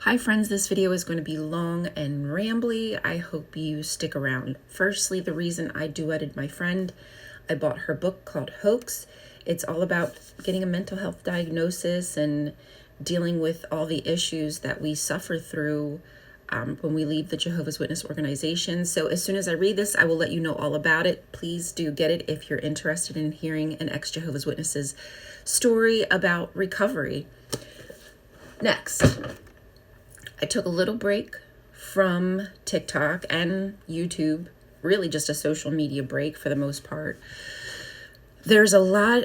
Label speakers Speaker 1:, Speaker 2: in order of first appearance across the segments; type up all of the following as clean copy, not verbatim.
Speaker 1: Hi friends, this video is going to be long and rambly. I hope you stick around. Firstly, the reason I duetted my friend, I bought her book called Hoax. It's all about getting a mental health diagnosis and dealing with all the issues that we suffer through when we leave the Jehovah's Witness organization. So as soon as I read this, I will let you know all about it. Please do get it if you're interested in hearing an ex-Jehovah's Witness's story about recovery. Next, I took a little break from TikTok and YouTube, really just a social media break for the most part. There's a lot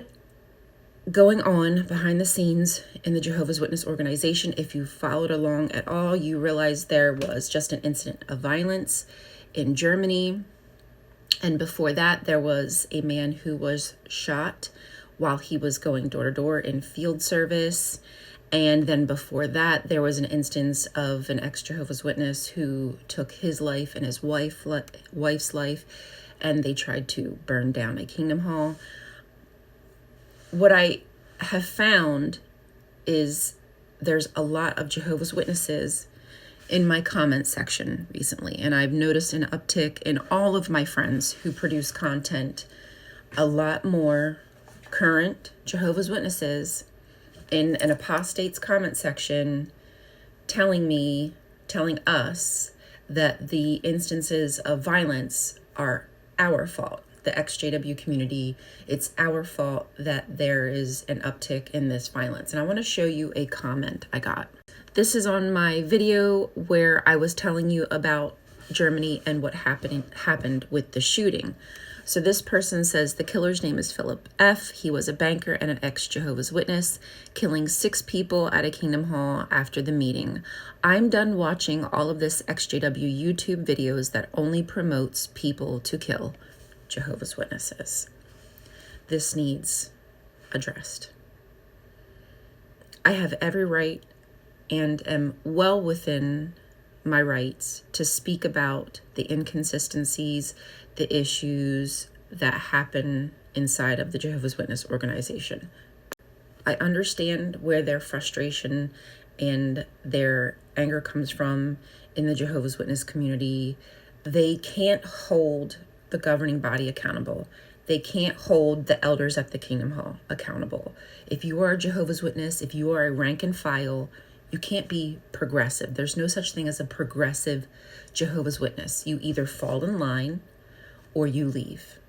Speaker 1: going on behind the scenes in the Jehovah's Witness organization. If you followed along at all, you realize there was just an incident of violence in Germany. And before that, there was a man who was shot while he was going door to door in field service. And then before that, there was an instance of an ex-Jehovah's Witness who took his life and his wife's life, and they tried to burn down a Kingdom Hall. What I have found is there's a lot of Jehovah's Witnesses in my comment section recently, and I've noticed an uptick in all of my friends who produce content, a lot more current Jehovah's Witnesses in an apostate's comment section telling us that the instances of violence are our fault. The XJW community, it's our fault that there is an uptick in this violence. And I want to show you a comment I got. This is on my video where I was telling you about Germany and what happened with the shooting. So this person says the killer's name is Philip F. He was a banker and an ex-Jehovah's Witness, killing 6 people at a Kingdom Hall after the meeting. I'm done watching all of this XJW YouTube videos that only promotes people to kill Jehovah's Witnesses. This needs addressed. I have every right and am well within my rights to speak about the inconsistencies, the issues that happen inside of the Jehovah's Witness organization. I understand where their frustration and their anger comes from in the Jehovah's Witness community. They can't hold the governing body accountable. They can't hold the elders at the Kingdom Hall accountable. If you are a Jehovah's Witness, if you are a rank and file, you can't be progressive. There's no such thing as a progressive Jehovah's Witness. You either fall in line or you leave.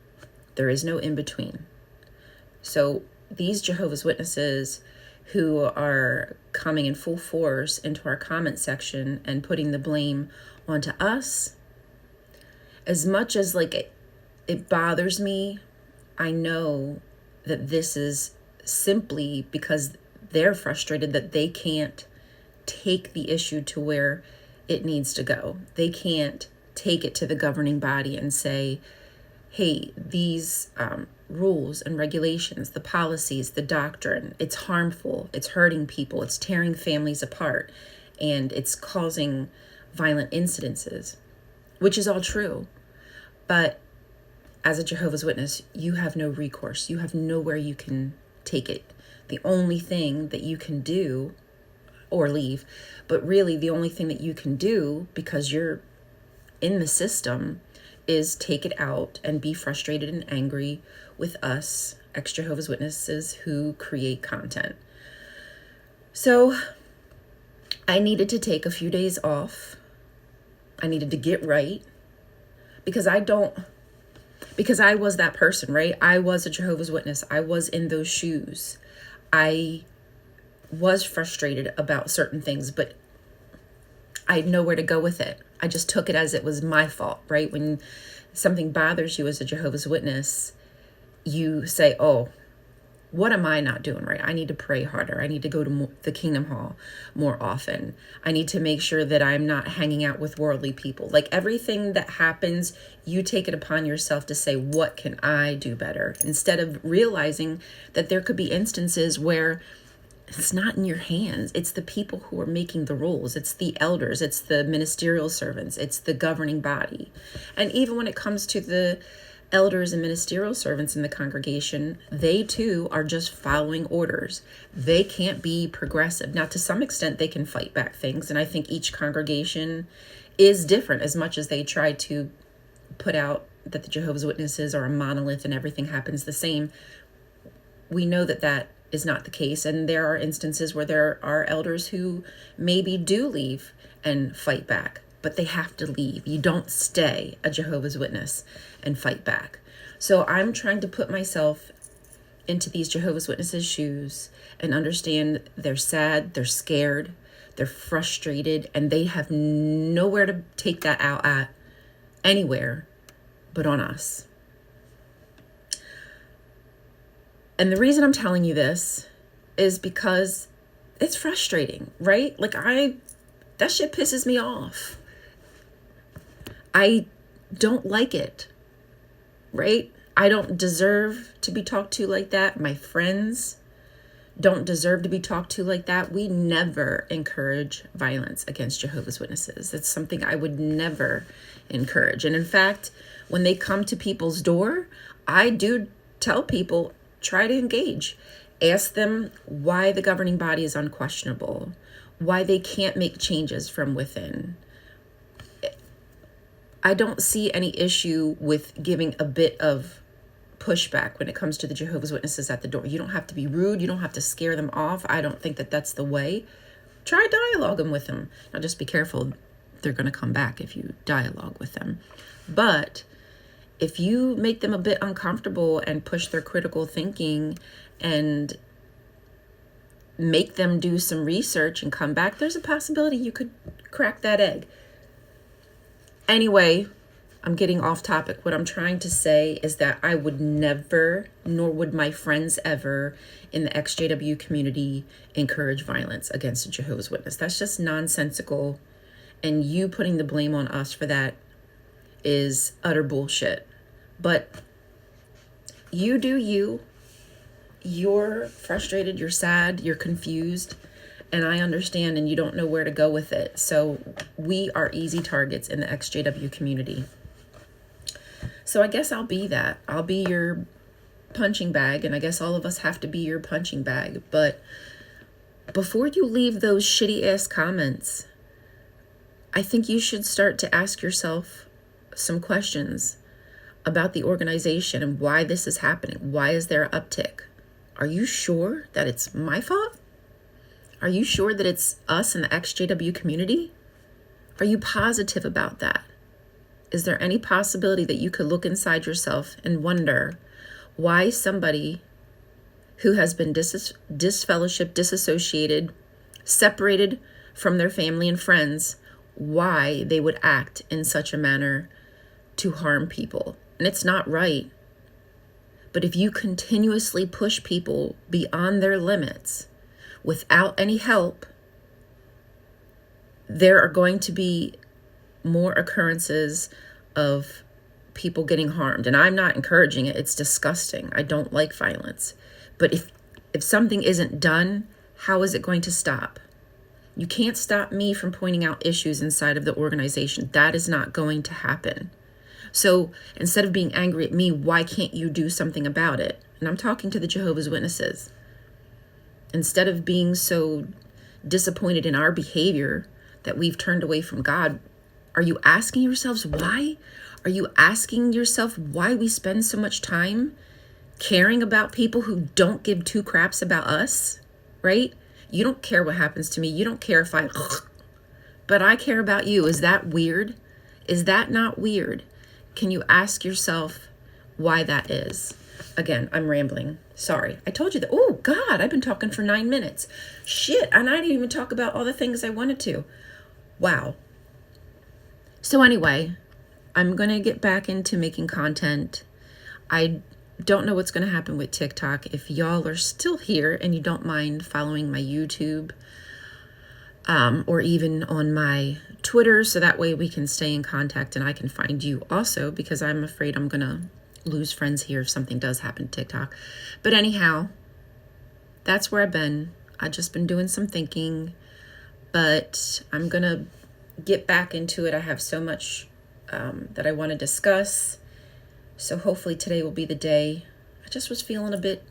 Speaker 1: There is no in between. So these Jehovah's Witnesses who are coming in full force into our comment section and putting the blame onto us, as much as it bothers me, I know that this is simply because they're frustrated that they can't take the issue to where it needs to go. They can't take it to the governing body and say, hey, these rules and regulations, the policies, the doctrine, it's harmful, it's hurting people, it's tearing families apart, and it's causing violent incidences, which is all true. But as a Jehovah's Witness, you have no recourse. You have nowhere you can take it. The only thing that you can do, or leave, but really the only thing that you can do, because you're in the system, is take it out and be frustrated and angry with us ex-Jehovah's Witnesses who create content. So I needed to take a few days off. I needed to get right because I was that person, right? I was a Jehovah's Witness. I was in those shoes. I was frustrated about certain things, but I had nowhere to go with it. I just took it as it was my fault, right? When something bothers you as a Jehovah's Witness, you say, oh, what am I not doing right? I need to pray harder. I need to go to the Kingdom Hall more often. I need to make sure that I'm not hanging out with worldly people. Like everything that happens, you take it upon yourself to say, what can I do better? Instead of realizing that there could be instances where it's not in your hands. It's the people who are making the rules. It's the elders. It's the ministerial servants. It's the governing body. And even when it comes to the elders and ministerial servants in the congregation, they too are just following orders. They can't be progressive. Now, to some extent, they can fight back things. And I think each congregation is different, as much as they try to put out that the Jehovah's Witnesses are a monolith and everything happens the same. We know that that is not the case. And there are instances where there are elders who maybe do leave and fight back, but they have to leave. You don't stay a Jehovah's Witness and fight back. So I'm trying to put myself into these Jehovah's Witnesses' shoes and understand they're sad, they're scared, they're frustrated, and they have nowhere to take that out at anywhere but on us. And the reason I'm telling you this is because it's frustrating, right? Like that shit pisses me off. I don't like it, right? I don't deserve to be talked to like that. My friends don't deserve to be talked to like that. We never encourage violence against Jehovah's Witnesses. It's something I would never encourage. And in fact, when they come to people's door, I do tell people, try to engage. Ask them why the governing body is unquestionable, why they can't make changes from within. I don't see any issue with giving a bit of pushback when it comes to the Jehovah's Witnesses at the door. You don't have to be rude. You don't have to scare them off. I don't think that that's the way. Try dialoguing with them. Now, just be careful. They're going to come back if you dialogue with them. But if you make them a bit uncomfortable and push their critical thinking and make them do some research and come back, there's a possibility you could crack that egg. Anyway, I'm getting off topic. What I'm trying to say is that I would never, nor would my friends ever in the XJW community, encourage violence against a Jehovah's Witness. That's just nonsensical. And you putting the blame on us for that is utter bullshit. But you do you. You're frustrated, you're sad, you're confused. And I understand, and you don't know where to go with it. So we are easy targets in the XJW community. So I guess I'll be that. I'll be your punching bag, and I guess all of us have to be your punching bag. But before you leave those shitty ass comments, I think you should start to ask yourself some questions about the organization and why this is happening. Why is there an uptick? Are you sure that it's my fault? Are you sure that it's us in the XJW community? Are you positive about that? Is there any possibility that you could look inside yourself and wonder why somebody who has been disfellowshipped, disassociated, separated from their family and friends, why they would act in such a manner to harm people? And it's not right. But if you continuously push people beyond their limits without any help, there are going to be more occurrences of people getting harmed. And I'm not encouraging it. It's disgusting. I don't like violence. But if something isn't done, how is it going to stop? You can't stop me from pointing out issues inside of the organization. That is not going to happen. So instead of being angry at me, why can't you do something about it? And I'm talking to the Jehovah's Witnesses. Instead of being so disappointed in our behavior that we've turned away from God, are you asking yourselves why? Are you asking yourself why we spend so much time caring about people who don't give two craps about us, right? You don't care what happens to me. You don't care if but I care about you. Is that weird? Is that not weird? Can you ask yourself why that is? Again, I'm rambling. Sorry. I told you that. Oh, God, I've been talking for 9 minutes. Shit, and I didn't even talk about all the things I wanted to. Wow. So anyway, I'm going to get back into making content. I don't know what's going to happen with TikTok. If y'all are still here and you don't mind following my YouTube, or even on my Twitter, so that way we can stay in contact and I can find you also, because I'm afraid I'm gonna lose friends here if something does happen to TikTok. But anyhow, that's where I've been. I've just been doing some thinking, but I'm gonna get back into it. I have so much that I want to discuss, So hopefully today will be the day. I just was feeling a bit